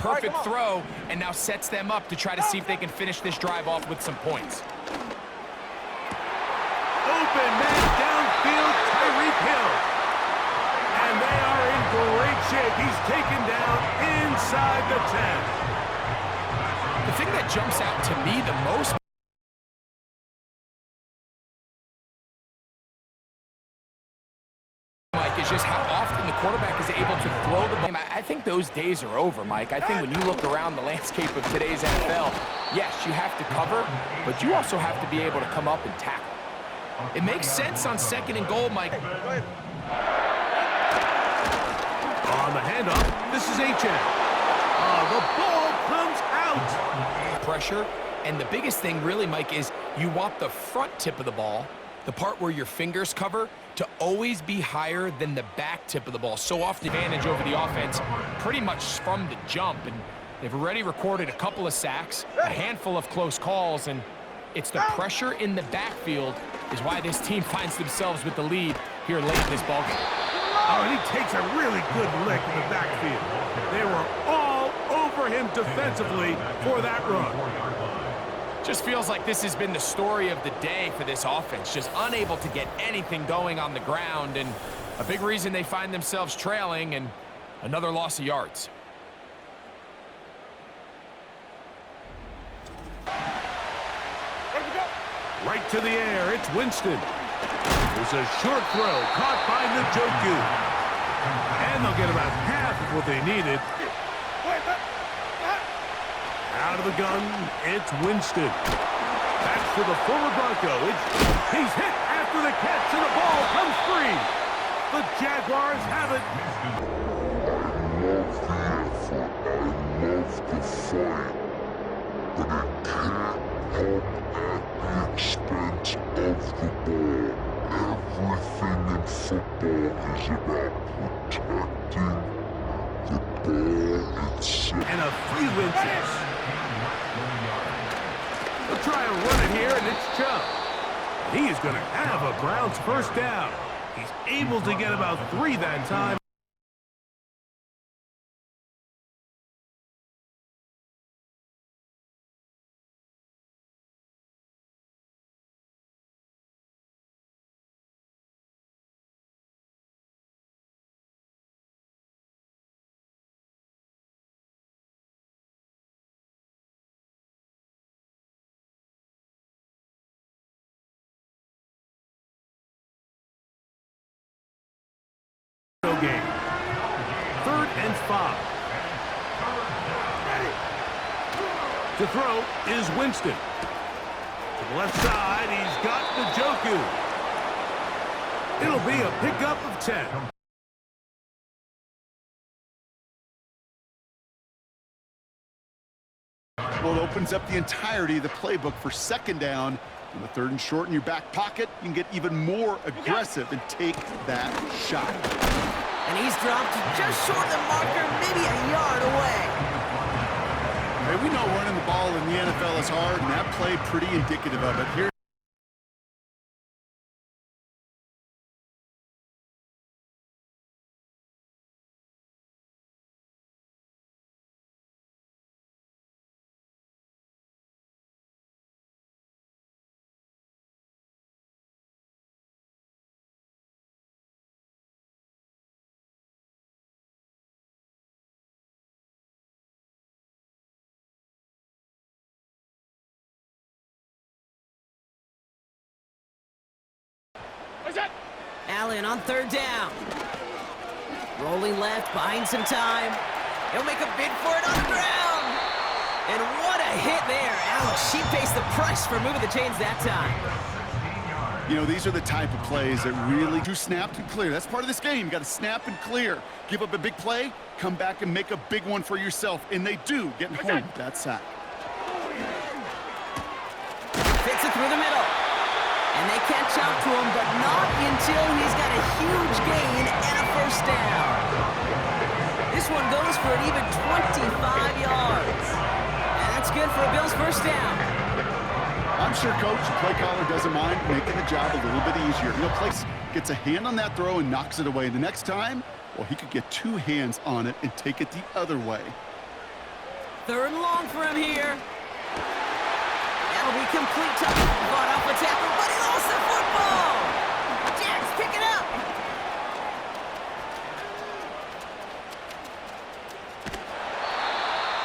perfect throw and now sets them up to try to see if they can finish this drive off with some points. Open man downfield, Tyreek Hill. And they are in great shape. He's taken down inside the 10. The thing that jumps out to me the most, Mike, is just how often the quarterback is able to throw the ball. I think those days are over, Mike. I think when you look around the landscape of today's NFL, yes, you have to cover, but you also have to be able to come up and tackle. It makes sense on 2nd and goal, Mike. On the handoff, this is H.N. The ball comes out. Pressure, and the biggest thing really, Mike, is you want the front tip of the ball, the part where your fingers cover, to always be higher than the back tip of the ball. So often advantage over the offense pretty much from the jump, and they've already recorded a couple of sacks, a handful of close calls, and it's the pressure in the backfield is why this team finds themselves with the lead here late in this ballgame. Oh, and he takes a really good lick in the backfield. They were all over him defensively for that run. Just feels like this has been the story of the day for this offense, just unable to get anything going on the ground, and a big reason they find themselves trailing and another loss of yards. Right to the air, it's Winston. There's a short throw, caught by Njoku. And they'll get about half of what they needed. Out of the gun, it's Winston. Back to the former Bronco. He's hit after the catch, and the ball comes free. The Jaguars have it. I love the fight, but it can't come at the expense of the ball. Everything in football is about protecting the ball itself. And a few inches. They'll try and run it here, and it's Chubb. He is going to have a Browns first down. He's able to get about 3 that time. Game. 3rd and 5. To throw is Winston. To the left side, he's got Njoku. It'll be a pickup of 10. Well, it opens up the entirety of the playbook for 2nd down. On the 3rd and short in your back pocket, you can get even more aggressive and take that shot. And he's dropped just short of the marker, maybe a yard away. Hey, we know running the ball in the NFL is hard, and that play pretty indicative of it. Here. Allen on 3rd down. Rolling left, buying some time. He'll make a bid for it on the ground. And what a hit there. Ouch, she pays the price for moving the chains that time. You know, these are the type of plays that really do snap and clear. That's part of this game. You got to snap and clear. Give up a big play, come back and make a big one for yourself. And they do get home with that sack. Fits it through the middle. And they catch up to him, but not until he's got a huge gain and a first down. This one goes for an even 25 yards. And that's good for a Bills first down. I'm sure Coach, the play caller, doesn't mind making the job a little bit easier. You know, Place gets a hand on that throw and knocks it away. The next time, well, he could get 2 hands on it and take it the other way. Third and long for him here. That'll be complete. Brought off a tackle, but he lost the football. Jags pick it up.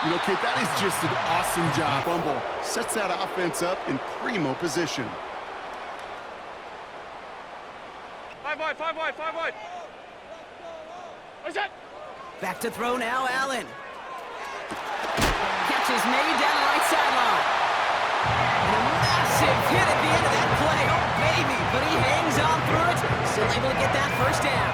You know, kid, that is just an awesome job. Fumble sets that offense up in primo position. 5 wide, 5 wide, 5 wide. What's that? Back to throw now, Allen. Catch is made down the right sideline. And a massive hit at the end of that play. Oh, baby. But he hangs on through it. Still able to get that first down.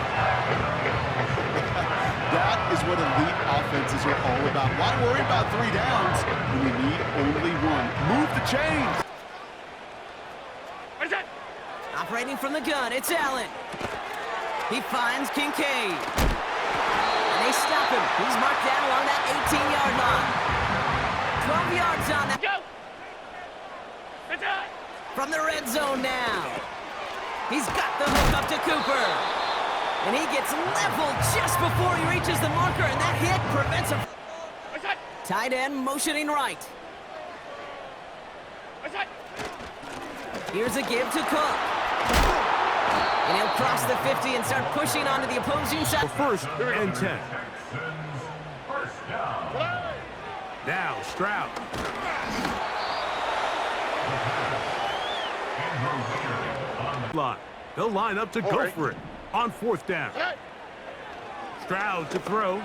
That is what elite offenses are all about. Why worry about 3 downs when you need only 1? Move the chains. What's that? Operating from the gun, it's Allen. He finds Kincaid. And they stop him. He's marked down along that 18-yard line. 12 yards on that. Go! It's out! From the red zone now. He's got the hook up to Cooper. And he gets leveled just before he reaches the marker, and that hit prevents him. What's that? Tight end motioning right. What's that? Here's a give to Cook. And he'll cross the 50 and start pushing onto the opposing side. First and 10. Now Stroud. Line. They'll line up to go for it on 4th down. Stroud to throw.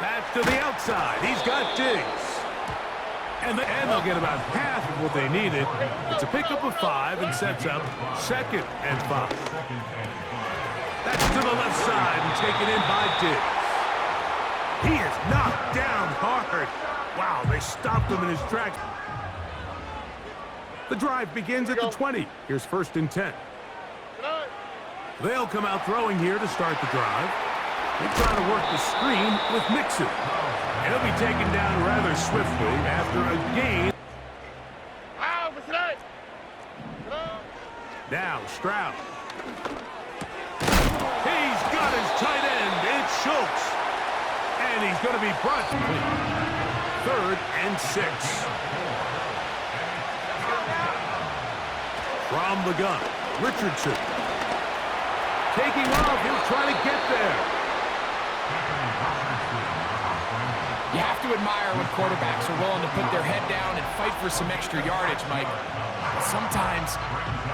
Back to the outside. He's got Diggs. And they'll get about half of what they needed. It's a pickup of 5 and sets up 2nd and 5. That's to the left side and taken in by Diggs. He is knocked down hard. Wow, they stopped him in his tracks. The drive begins at the 20. Here's 1st and 10. They'll come out throwing here to start the drive. They're trying to work the screen with Mixon. And he'll be taken down rather swiftly after a gain. Now Stroud. He's got his tight end. It's Schultz. And he's going to be brought to 3rd and 6. From the gun, Richardson. Taking off, he'll try to get there. You have to admire when quarterbacks are willing to put their head down and fight for some extra yardage, Mike. But sometimes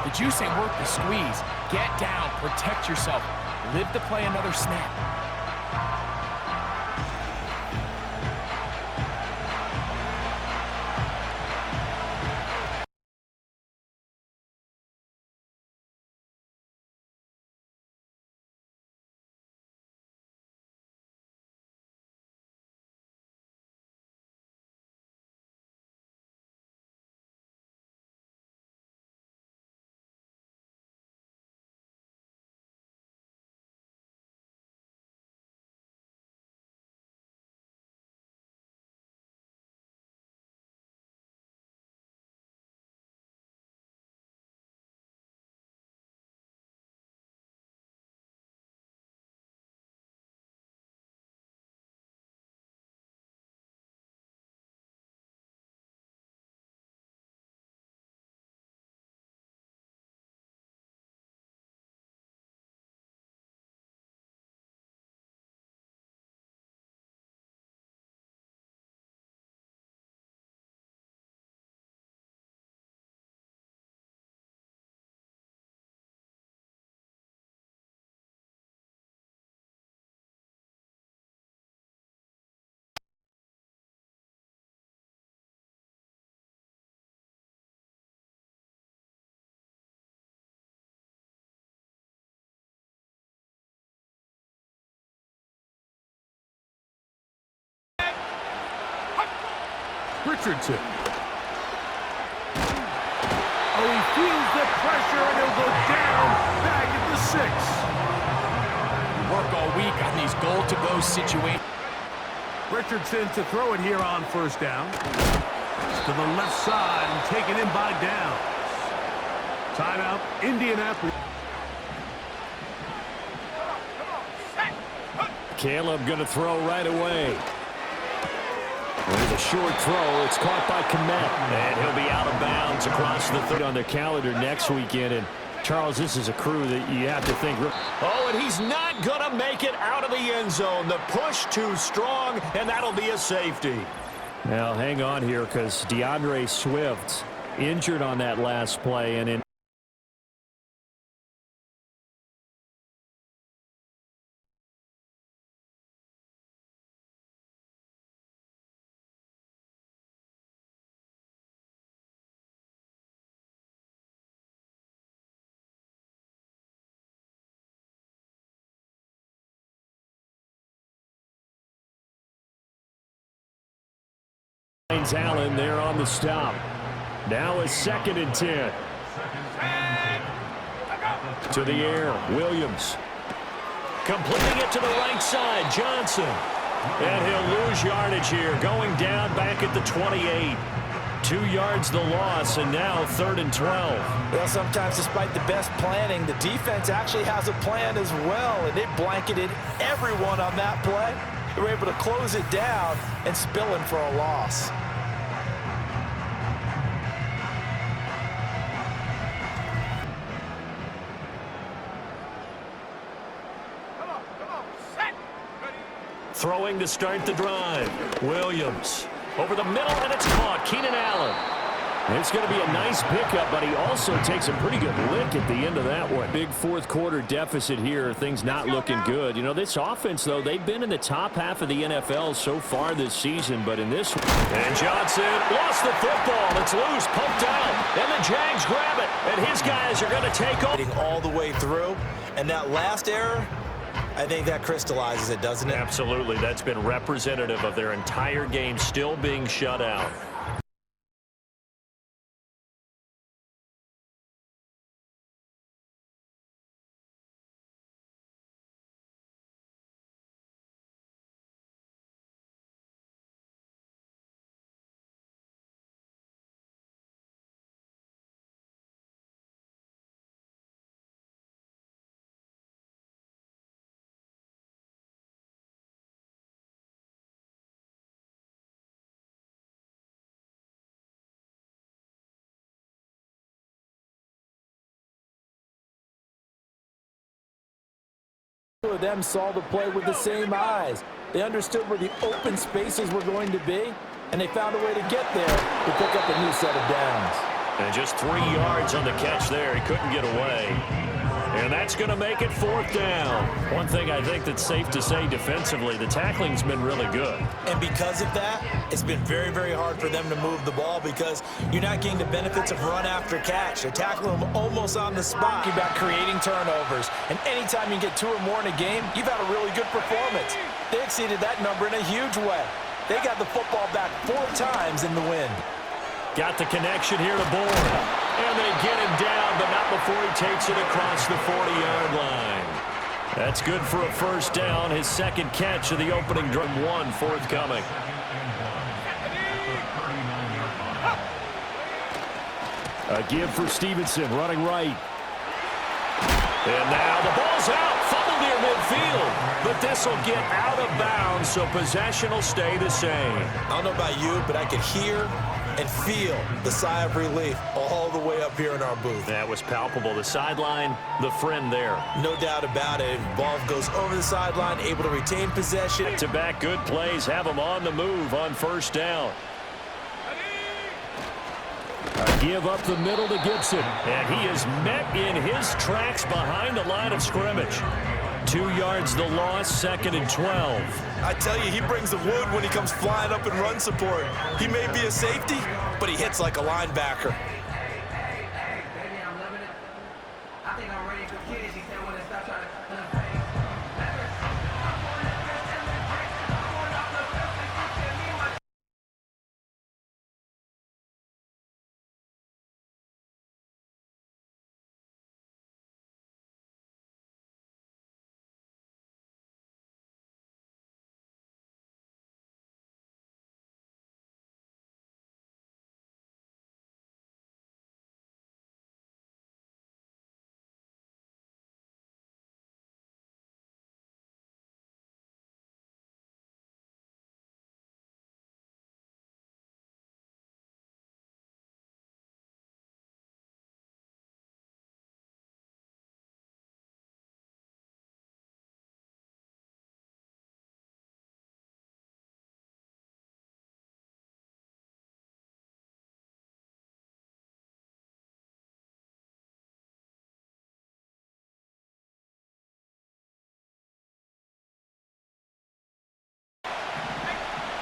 the juice ain't worth the squeeze. Get down, protect yourself, live to play another snap. Richardson. Oh, he feels the pressure, and he'll go down back at the 6. Work all week on these goal-to-go situations. Richardson to throw it here on 1st down. It's to the left side and taken in by Downs. Timeout, Indianapolis. Caleb going to throw right away. a short throw. It's caught by Kmet. And he'll be out of bounds across the third on their calendar next weekend. And Charles, this is a crew that you have to think. Oh, and he's not going to make it out of the end zone. The push too strong, and that'll be a safety. Now, hang on here because DeAndre Swift injured on that last play. And in Allen there on the stop. Now a 2nd and 10. To the air, Williams. Completing it to the right side, Johnson. And he'll lose yardage here, going down back at the 28. 2 yards the loss, and now 3rd and 12. Well, sometimes despite the best planning, the defense actually has a plan as well, and it blanketed everyone on that play. They were able to close it down and spill in for a loss. Throwing to start the drive. Williams over the middle, and it's caught. Keenan Allen. It's going to be a nice pickup, but he also takes a pretty good lick at the end of that one. Big fourth-quarter deficit here. Things not looking good. You know, this offense, though, they've been in the top half of the NFL so far this season, but in this one. And Johnson lost the football. It's loose, poked out, and the Jags grab it, and his guys are going to take off. All the way through, and that last error, I think that crystallizes it, doesn't it? Absolutely. That's been representative of their entire game still being shut out. Two of them saw the play with the same eyes. They understood where the open spaces were going to be, and they found a way to get there to pick up a new set of downs. And just 3 yards on the catch there. He couldn't get away. And that's going to make it 4th down. One thing I think that's safe to say defensively, the tackling's been really good. And because of that, it's been very, very hard for them to move the ball because you're not getting the benefits of run after catch. They're tackling them almost on the spot. You're about creating turnovers. And anytime you get 2 or more in a game, you've had a really good performance. They exceeded that number in a huge way. They got the football back 4 times in the win. Got the connection here to Bourne. And they get him down, but not before he takes it across the 40-yard line. That's good for a 1st down. His 2nd catch of the opening drive, 1 forthcoming. A give for Stevenson, running right. And now the ball's out. Fumble near midfield. But this will get out of bounds, so possession will stay the same. I don't know about you, but I could hear and feel the sigh of relief all the way up here in our booth. That was palpable. The sideline, the friend there. No doubt about it. Ball goes over the sideline, able to retain possession. To back good plays, have them on the move on 1st down. A give up the middle to Gibson. And he is met in his tracks behind the line of scrimmage. 2 yards the loss, 2nd and 12. I tell you, he brings the wood when he comes flying up in run support. He may be a safety, but he hits like a linebacker.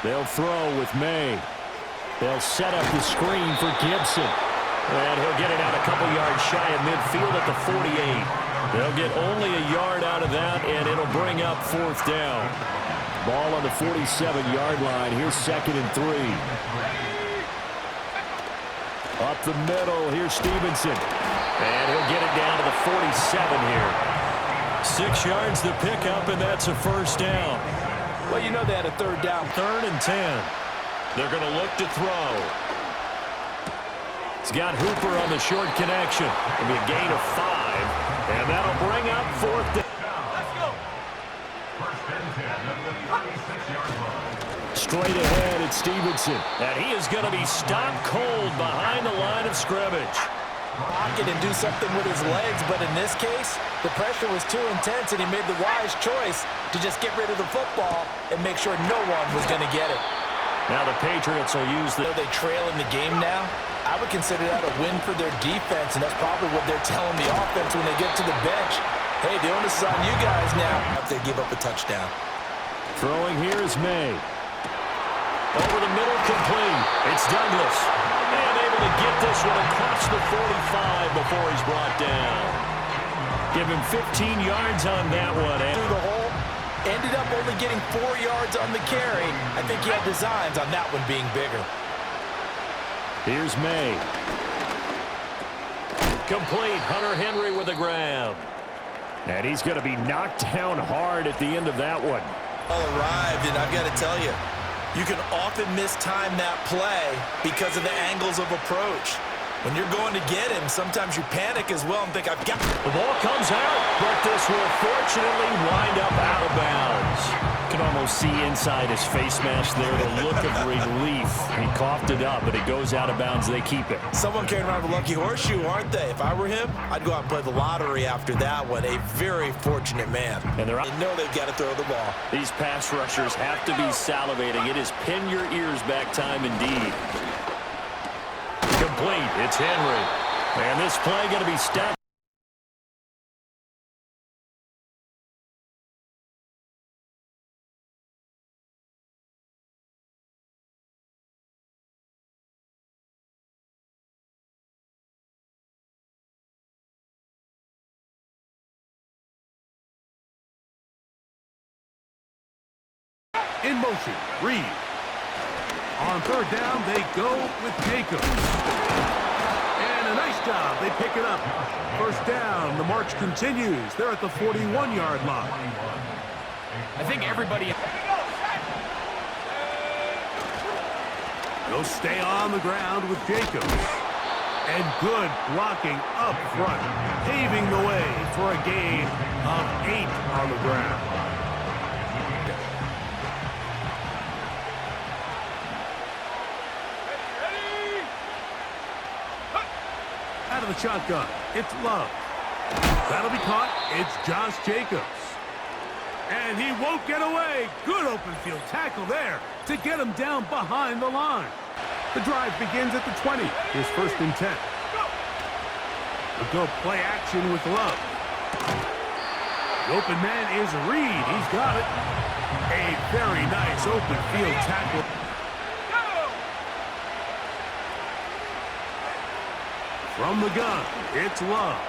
They'll throw with May. They'll set up the screen for Gibson. And he'll get it out a couple yards shy of midfield at the 48. They'll get only a yard out of that, and it'll bring up 4th down. Ball on the 47-yard line. Here's 2nd and 3. Up the middle, here's Stevenson. And he'll get it down to the 47 here. 6 yards to pick up, and that's a 1st down. Well, you know they had a 3rd down. 3rd and 10. They're going to look to throw. He's got Hooper on the short connection. It'll be a gain of 5, and that'll bring up 4th down. Straight ahead, it's Stevenson. And he is going to be stopped cold behind the line of scrimmage. Pocket and do something with his legs, but in this case, the pressure was too intense, and he made the wise choice to just get rid of the football and make sure no one was going to get it. Now the Patriots will use the... They trail in the game now. I would consider that a win for their defense, and that's probably what they're telling the offense when they get to the bench. Hey, the onus is on you guys now if they give up a touchdown. Throwing here is May. Over the middle, complete. It's Douglas. And able to get this one across the 45 before he's brought down. Give him 15 yards on that one. Through the hole, ended up only getting 4 yards on the carry. I think he had designs on that one being bigger. Here's May. Complete. Hunter Henry with a grab. And he's going to be knocked down hard at the end of that one. All arrived, and I've got to tell you, you can often mistime that play because of the angles of approach. When you're going to get him, sometimes you panic as well and think, I've got... The ball comes out, but this will fortunately wind up out of bounds. You can almost see inside his face mask there the look of relief. He coughed it up, but it goes out of bounds. They keep it. Someone carrying around a lucky horseshoe, aren't they? If I were him, I'd go out and play the lottery after that one. A very fortunate man. And they know they've got to throw the ball. These pass rushers have to be salivating. It is pin your ears back time indeed. Complete. It's Henry. And this play going to be stopped. In motion, Reed. On 3rd down, they go with Jacobs. And a nice job. They pick it up. 1st down. The march continues. They're at the 41-yard line. I think everybody... They'll stay on the ground with Jacobs. And good blocking up front, paving the way for a gain of 8 on the ground. Out of the shotgun, it's Love. That'll be caught. It's Josh Jacobs. And he won't get away. Good open field tackle there to get him down behind the line. The drive begins at the 20. Here's 1st and 10. We'll go play action with Love. The open man is Reed. He's got it. A very nice open field tackle. From the gun, it's Love.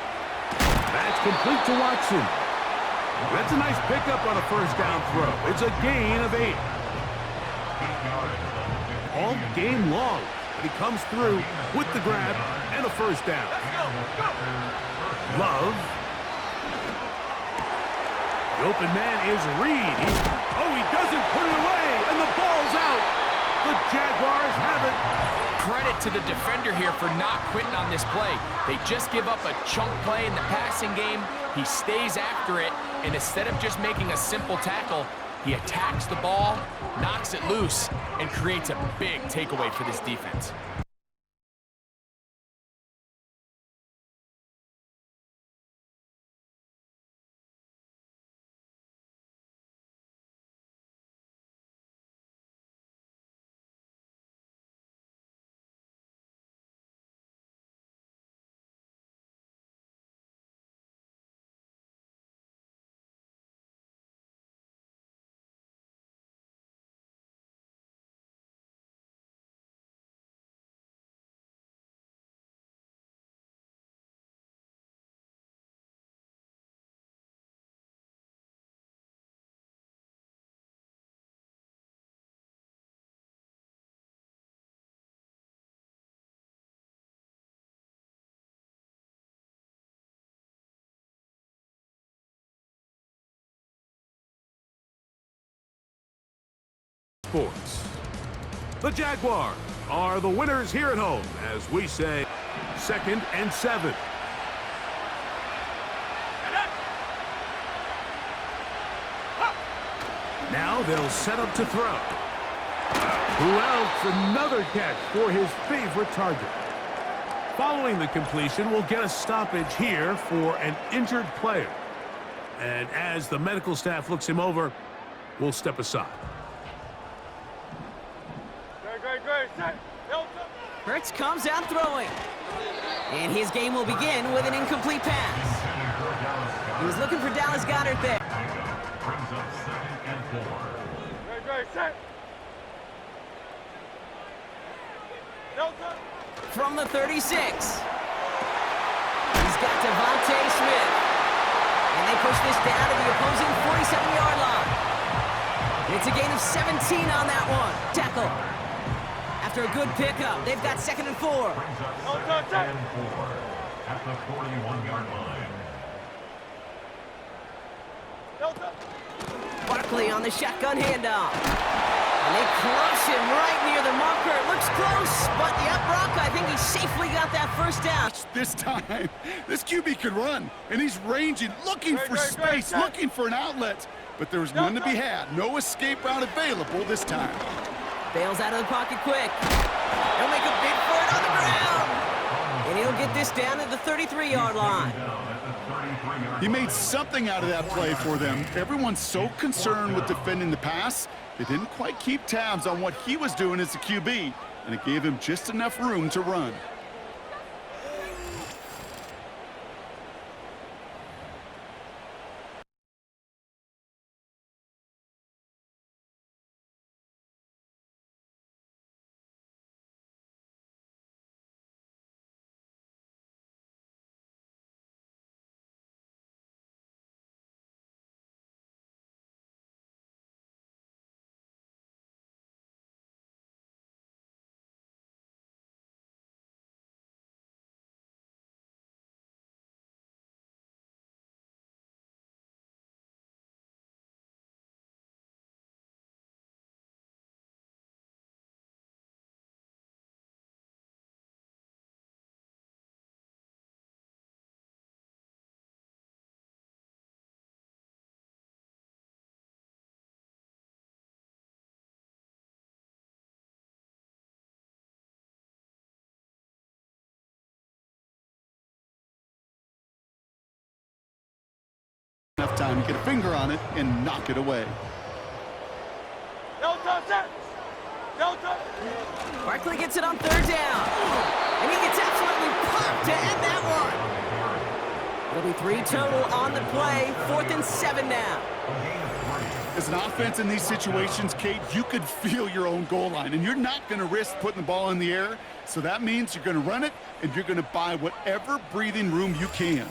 That's complete to Watson. That's a nice pickup on a 1st down throw. It's a gain of 8. All game long, but he comes through with the grab and a 1st down. Love. The open man is Reed. He doesn't put it away, and the ball's out. The Jaguars have it. Credit to the defender here for not quitting on this play. They just give up a chunk play in the passing game. He stays after it, and instead of just making a simple tackle, he attacks the ball, knocks it loose, and creates a big takeaway for this defense. Sports. The Jaguars are the winners here at home as we say 2nd and 7. Now they'll set up to throw. Who else? Another catch for his favorite target. Following the completion, we'll get a stoppage here for an injured player. And as the medical staff looks him over, we'll step aside. Hurts comes out throwing. And his game will begin with an incomplete pass. He was looking for Dallas Goedert there. From the 36. He's got Devontae Smith. And they push this down to the opposing 47-yard line. It's a gain of 17 on that one. Tackle. After a good pickup, they've got 2nd and 4. At the 41-yard line. Barkley on the shotgun handoff. And they crush him right near the marker. It looks close, but yep, Brock, I think he safely got that first down. This time, this QB can run, and he's ranging, looking for space, looking for an outlet. But there's none to be had. No escape route available this time. Bails out of the pocket quick. He'll make a big for it on the ground. And he'll get this down at the 33-yard line. He made something out of that play for them. Everyone's so concerned with defending the pass, they didn't quite keep tabs on what he was doing as a QB, and it gave him just enough room to run. Enough time to get a finger on it and knock it away. Barkley gets it on 3rd down. And he gets absolutely popped to end that one. It'll be 3 total on the play. 4th and 7 now. As an offense in these situations, Kate, you could feel your own goal line, and you're not going to risk putting the ball in the air. So that means you're going to run it, and you're going to buy whatever breathing room you can.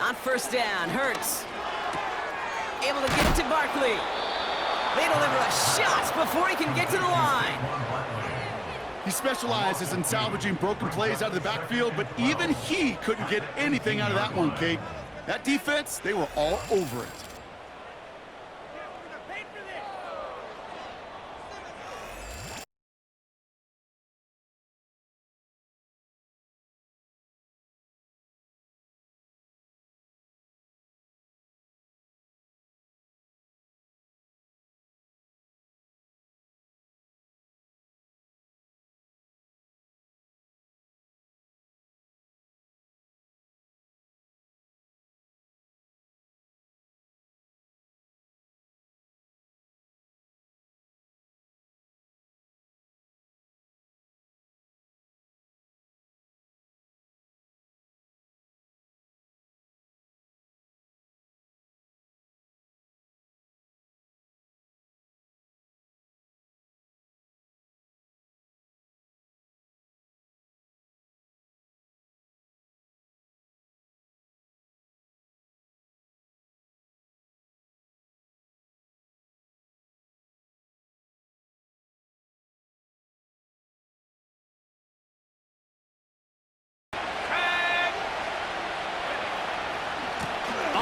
On 1st down, Hurts. Able to get it to Barkley. They deliver a shot before he can get to the line. He specializes in salvaging broken plays out of the backfield, but even he couldn't get anything out of that one, Kate. That defense, they were all over it.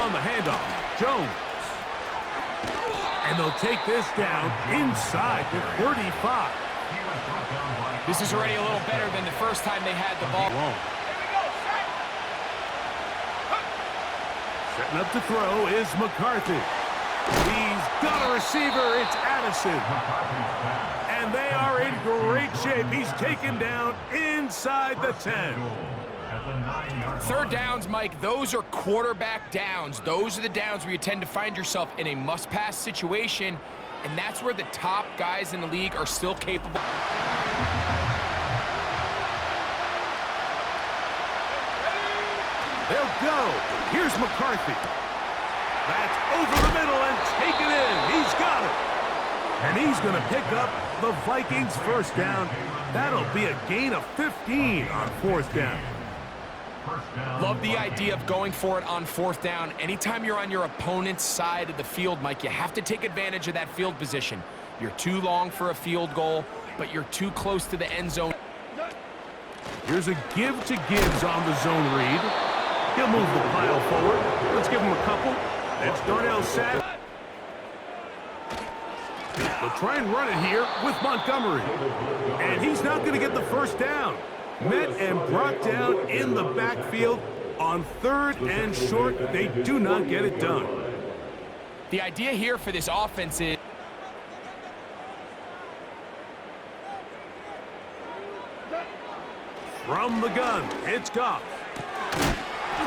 on the handoff. Jones. And they'll take this down inside the 35. This is already a little better than the first time they had the ball. Setting up to throw is McCarthy. He's got a receiver. It's Addison. And they are in great shape. He's taken down inside the 10. Third downs, Mike, those are quarterback downs. Those are the downs where you tend to find yourself in a must-pass situation, and that's where the top guys in the league are still capable. They'll go. Here's McCarthy. That's over the middle and taken in. He's got it. And he's going to pick up the Vikings' first down. That'll be a gain of 15 on fourth down. Love the idea of going for it on fourth down. Anytime you're on your opponent's side of the field, Mike, you have to take advantage of that field position. You're too long for a field goal, but you're too close to the end zone. Here's a give to Gibbs on the zone read. He'll move the pile forward. Let's give him a couple. It's Darnell Savage. They'll try and run it here with Montgomery. And he's not going to get the first down. Met and brought down in the backfield on third and short. They do not get it done. The idea here for this offense is from the gun, it's Goff.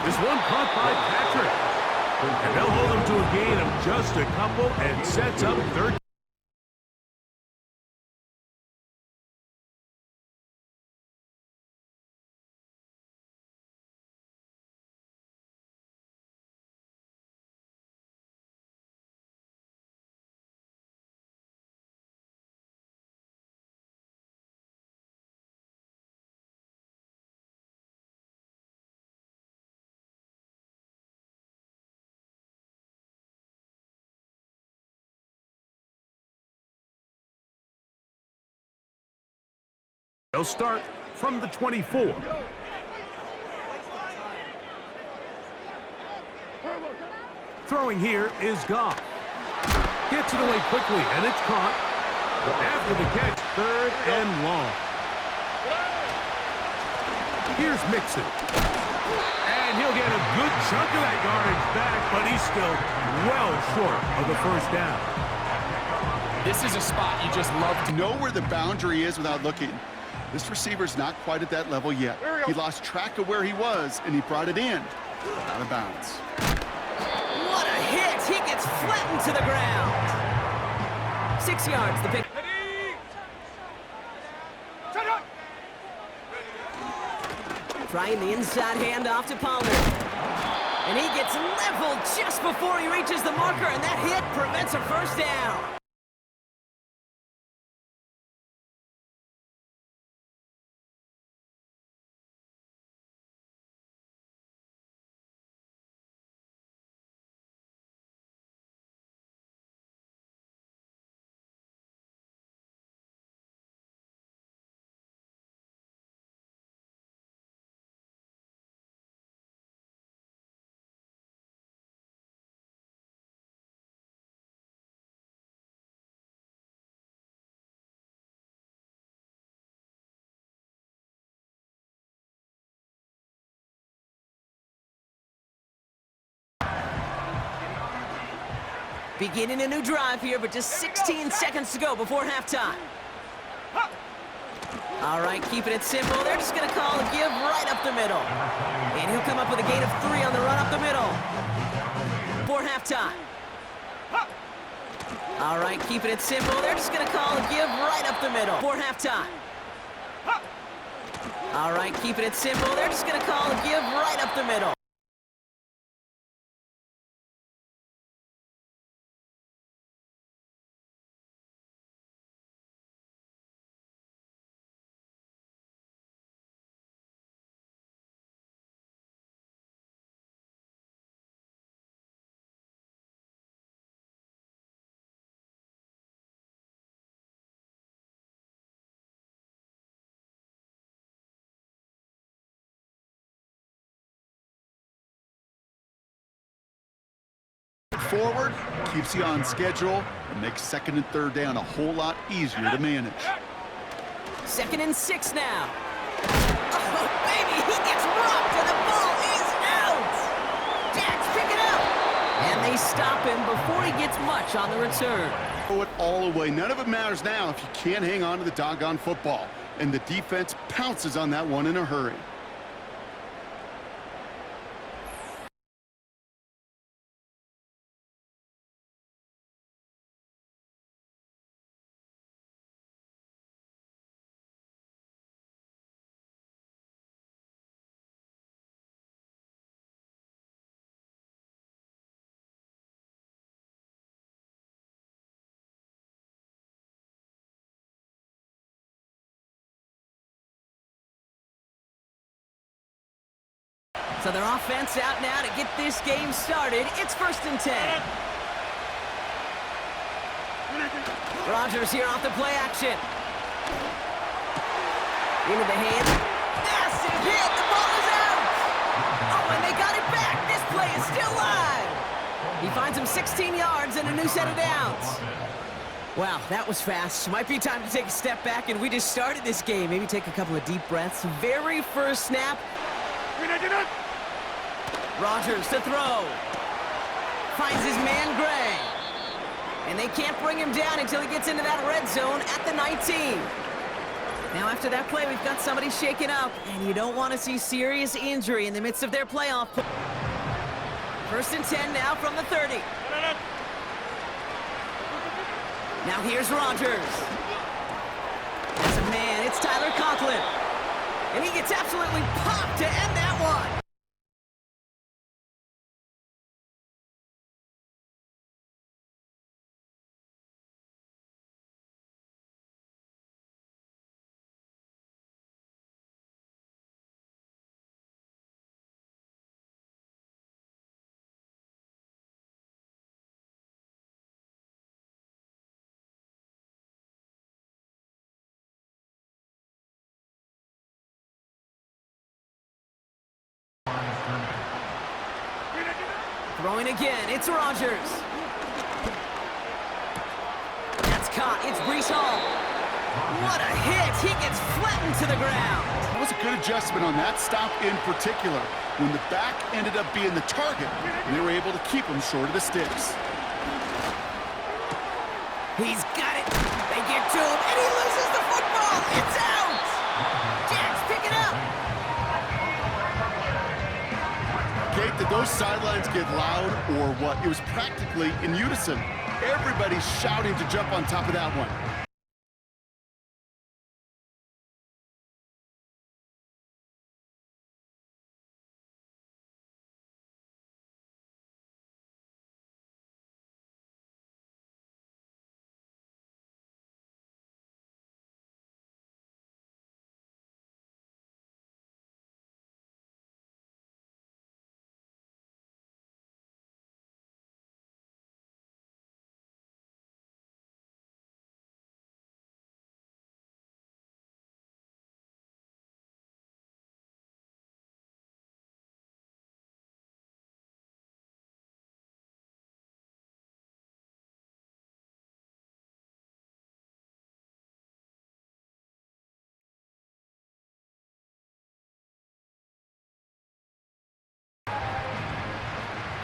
This one caught by Patrick. And they'll hold him to a gain of just a couple and sets up third. They'll start from the 24. Throwing here is Goff. Gets it away quickly, and it's caught. After the catch, third and long. Here's Mixon. And he'll get a good chunk of that yardage back, but he's still well short of the first down. this is a spot you just love to Know where the boundary is without looking. This receiver's not quite at that level yet. He lost track of where he was, and he brought it in. Out of bounds. What a hit! He gets flattened to the ground. 6 yards, the pick. Trying the inside handoff to Pollard. And he gets leveled just before he reaches the marker, and that hit prevents a first down. Beginning a new drive here, but just 16 seconds to go before halftime. All right, keeping it simple. They're just going to call a give right up the middle. And he'll come up with a gain of 3 on the run up the middle. For halftime. All right, keeping it simple. They're just going to call a give right up the middle. For halftime. All right, keeping it simple. They're just going to call a give right up the middle. forward, keeps you on schedule, and makes second and third down a whole lot easier to manage. 2nd and 6 now. Oh, baby, he gets rocked and the ball is out. Jags pick it up. And they stop him before he gets much on the return. Throw it all away. None of it matters now if you can't hang on to the doggone football. And the defense pounces on that one in a hurry. So their offense out now to get this game started. It's 1st and 10. Rodgers here off the play action. Into the hand. Massive hit. The ball is out. Oh, and they got it back. This play is still live. He finds him 16 yards and a new set of downs. Wow, that was fast. Might be time to take a step back, and we just started this game. Maybe take a couple of deep breaths. Very first snap. Rodgers to throw. Finds his man Gray. And they can't bring him down until he gets into that red zone at the 19. Now after that play, we've got somebody shaken up, and you don't want to see serious injury in the midst of their playoff. 1st and 10 now from the 30. Now here's Rodgers. As a man, it's Tyler Conklin. And he gets absolutely popped to end that one. Throwing again, it's Rodgers. That's caught, it's Breece Hall. What a hit, he gets flattened to the ground. That was a good adjustment on that stop in particular, when the back ended up being the target, and they were able to keep him short of the sticks. He's got it, they get to him, and he loses the football, it's out! Jags pick it up. Kate, did those sidelines get loud or what? It was practically in unison. Everybody's shouting to jump on top of that one.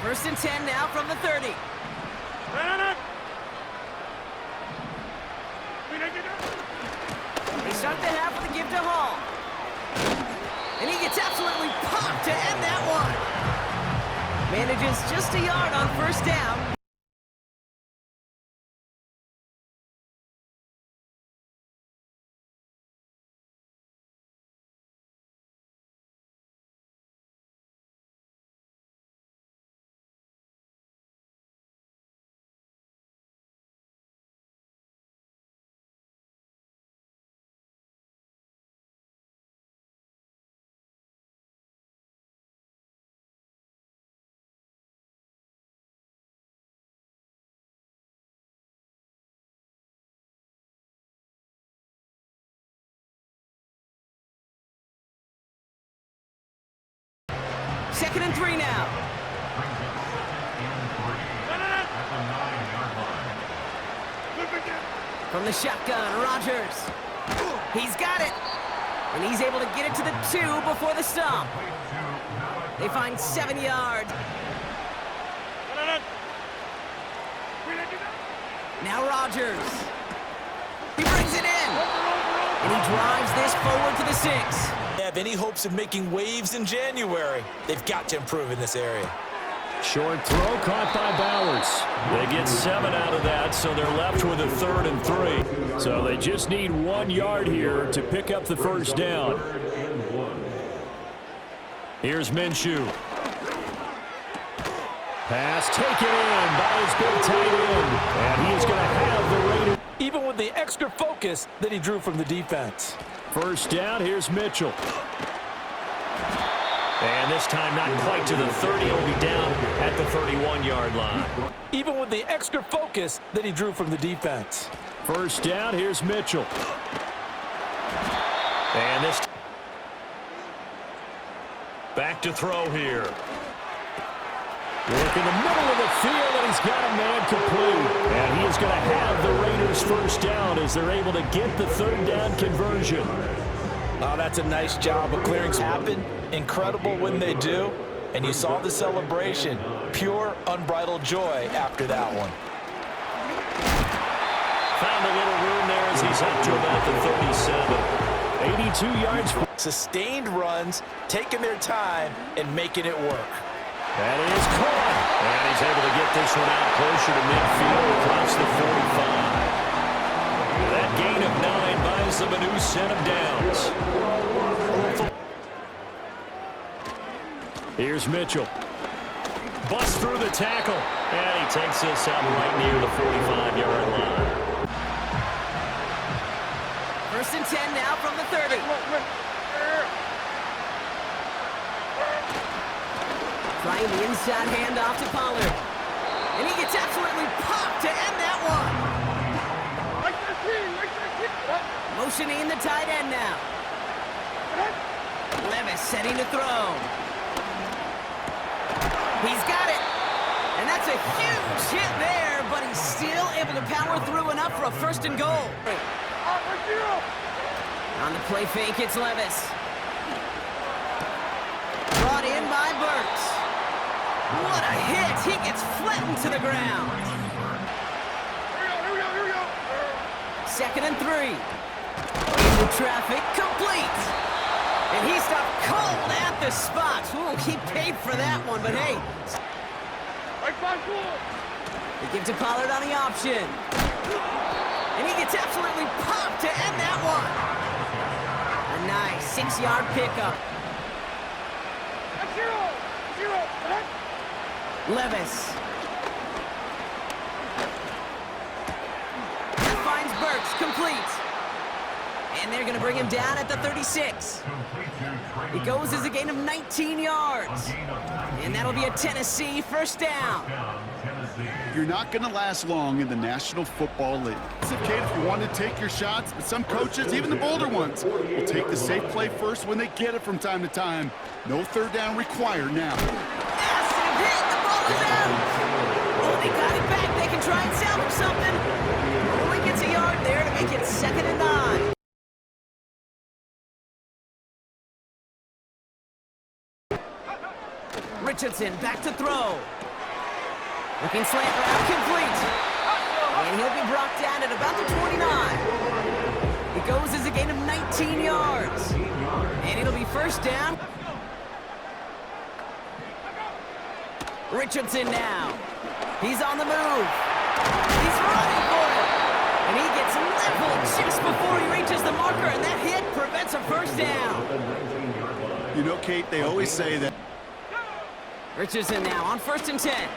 First and 10 now from the 30. They start the half with a give to Hall. And he gets absolutely popped to end that one. Manages just a yard on first down. Second and 3 now. From the shotgun, Rodgers. He's got it. And he's able to get it to the 2 before the stop. They find 7 yards. Now Rodgers. He brings it in. And he drives this forward to the 6. They have any hopes of making waves in January, they've got to improve in this area. Short throw caught by Bowers. They get 7 out of that, so they're left with a 3rd and 3. So they just need 1 yard here to pick up the first down. Here's Minshew. Pass taken in by his big tight end. And he is going to have the Raiders. Even with the extra focus that he drew from the defense. First down, here's Mitchell. And this time not quite to the 30. He'll be down at the 31-yard line. Even with the extra focus that he drew from the defense. First down, here's Mitchell. And this back to throw here. Look in the middle of the field, and he's got a man complete. And he is going to have the Raiders first down as they're able to get the 3rd down conversion. Oh, that's a nice job of clearing. Happen. Incredible when they do. And you saw the celebration. Pure, unbridled joy after that one. Found a little room there as he's up to about the 37. 82 yards. Sustained runs, taking their time, and making it work. That is caught. And he's able to get this one out closer to midfield across the 45. That gain of 9 buys them a new set of downs. Here's Mitchell. Busts through the tackle. And he takes this out right near the 45-yard line. 1st and 10 now from the 30. Trying the inside handoff to Pollard. And he gets absolutely popped to end that one. Motioning the tight end now. Levis setting to throw. He's got it. And that's a huge hit there, but he's still able to power through enough for a 1st and goal. On the play fake, it's Levis. Brought in by Burks. What a hit! He gets flattened to the ground. 2nd and 3. Into traffic, complete. And he stopped cold at the spot. Ooh, he paid for that one, but hey. They give to Pollard on the option. And he gets absolutely popped to end that one. A nice 6-yard pickup. Levis. That finds Burks, complete. And they're going to bring him down at the 36. It goes as a gain of 19 yards. And that'll be a Tennessee 1st down. You're not going to last long in the National Football League. It's okay if you want to take your shots, but some coaches, even the bolder ones, will take the safe play first when they get it from time to time. No 3rd down required now. Massive hit, the ball is out. Oh, they got it back. They can try and salvage something. Only gets a yard there to make it 2nd and 9. Richardson back to throw. Looking slant route, complete. And he'll be brought down at about the 29. It goes as a gain of 19 yards. And it'll be 1st down. Richardson now. He's on the move. He's running for it. And he gets leveled just before he reaches the marker, and that hit prevents a 1st down. You know, Kate, they always say that. Richardson now on 1st and 10.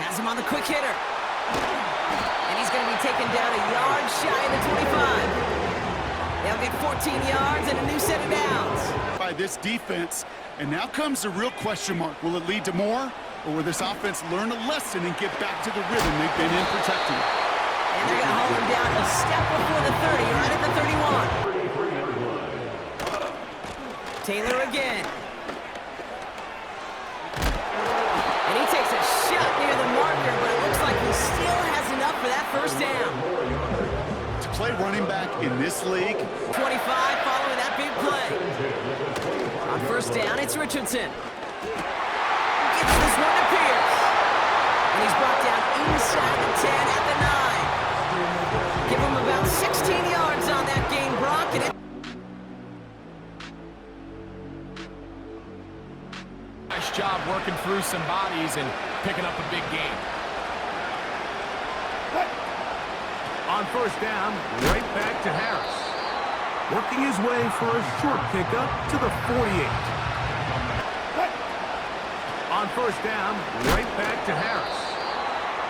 Has him on the quick hitter. And he's going to be taken down a yard shy of the 25. They'll get 14 yards and a new set of downs. By this defense, and now comes the real question mark. Will it lead to more, or will this offense learn a lesson and get back to the rhythm they've been in protecting? And they're going to hold him down a step before the 30, right at the 31. Taylor again. And he takes a shot near the marker, but it looks like he still has enough for that 1st down. play running back in this league. 25 following that big play. On first down, it's Richardson. Gets this one to Pierce. And he's brought down inside the 10 at the 9. Give him about 16 yards on that gain, Brock. And Nice job working through some bodies and picking up a big gain. On first down, right back to Harris. Working his way for a short pickup to the 48. On first down, right back to Harris.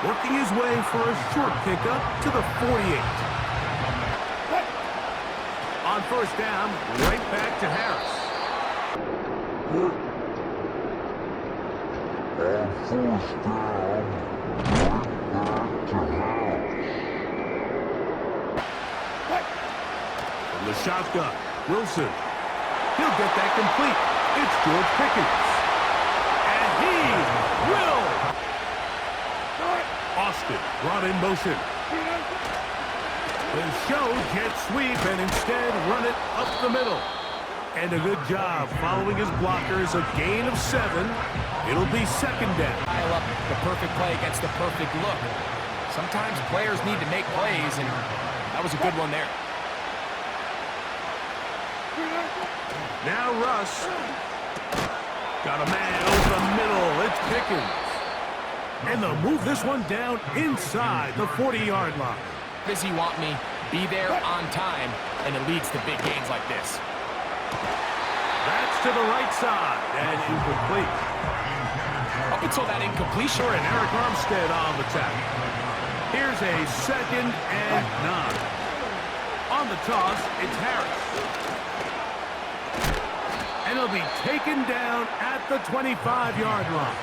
Working his way for a short pickup to the 48. On first down, right back to Harris. On first down, right back to Harris. From the shotgun, Wilson. He'll get that complete. It's George Pickens. And he will. Austin brought in motion. The show jet sweep and instead run it up the middle. And a good job following his blockers, a gain of 7. It'll be second down. Dial up the perfect play against the perfect look. Sometimes players need to make plays, and that was a good one there. Now Russ. Got a man over the middle. It's Pickens. And they'll move this one down inside the 40-yard line. Does he want me? Be there on time, and it leads to big gains like this. That's to the right side and incomplete. Up until that incompletion, And Eric Armstead on the tackle. Here's a second and 9. On the toss, it's Harris. And he'll be taken down at the 25-yard line.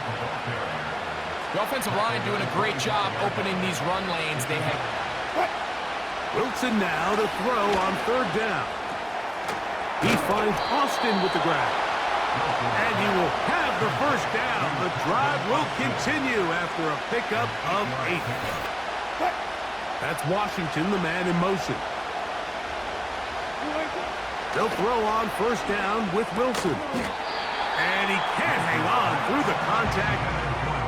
the offensive line doing a great job opening these run lanes. They have Wilson now to throw on third down. He finds Austin with the grab. And he will have the first down. The drive will continue after a pickup of 8. That's Washington, the man in motion. They'll throw on first down with Wilson. And he can't hang on through the contact.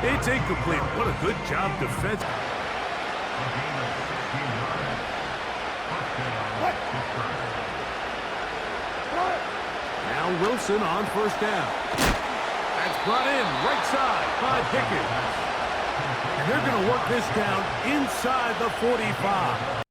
It's incomplete. What a good job defense. Now Wilson on first down. That's brought in right side by Pickens. And they're going to work this down inside the 45.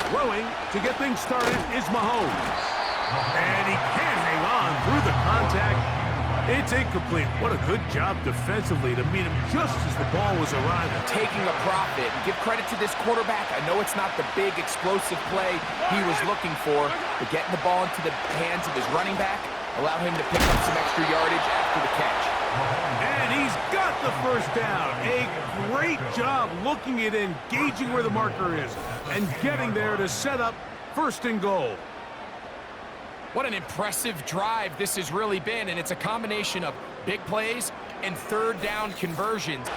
Throwing to get things started is Mahomes. And he can't hang on through the contact. It's incomplete. What a good job defensively to meet him just as the ball was arriving. taking a profit. Give credit to this quarterback. I know it's not the big explosive play he was looking for, but getting the ball into the hands of his running back allowed him to pick up some extra yardage after the catch. And he's got the first down. A great job looking at engaging where the marker is and getting there to set up first and goal. What an impressive drive this has really been, and it's a combination of big plays and third down conversions.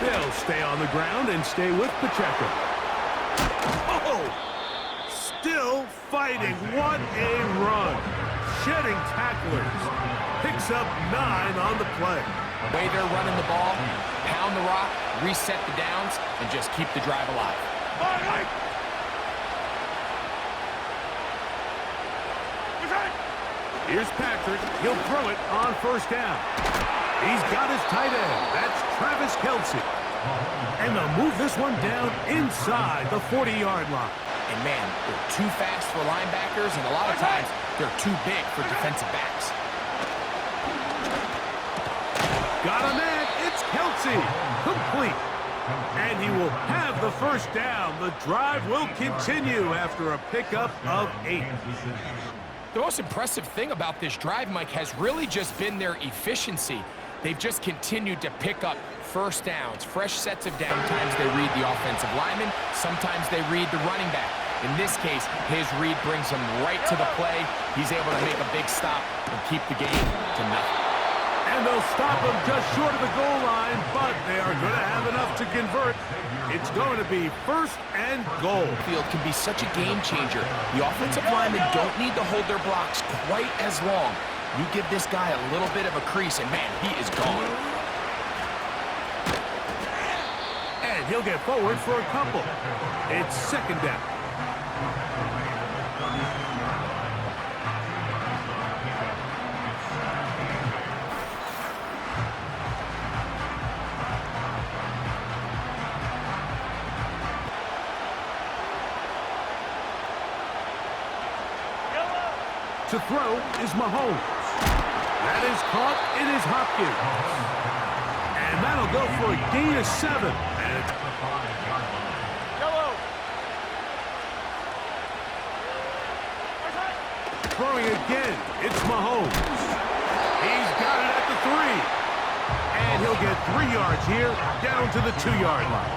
They'll stay on the ground and stay with Pacheco. Oh! Still fighting. What a run. Shedding tacklers. Picks up 9 on the play. The way they're running the ball, pound the rock, reset the downs, and just keep the drive alive. Here's Patrick. He'll throw it on first down. He's got his tight end. That's Travis Kelce. And they'll move this one down inside the 40-yard line. And man, they're too fast for linebackers, and a lot of times they're too big for defensive backs. Got a man. It's Kelce. Complete. And he will have the first down. The drive will continue after a pickup of 8. The most impressive thing about this drive, Mike, has really just been their efficiency. They've just continued to pick up first downs, fresh sets of downs. Sometimes they read the offensive lineman, sometimes they read the running back. In this case, his read brings him right to the play. He's able to make a big stop and keep the game to nothing. And they'll stop him just short of the goal line, but they are going to have enough to convert. It's going to be first and goal. Field can be such a game changer. The offensive linemen don't need to hold their blocks quite as long. You give this guy a little bit of a crease, and man, he is gone. And he'll get forward for a couple. It's second down. To throw is Mahomes. That is caught. It is Hopkins. And that'll go for a gain of 7. And throwing again, it's Mahomes. He's got it at the 3. And he'll get 3 yards here, down to the 2-yard line.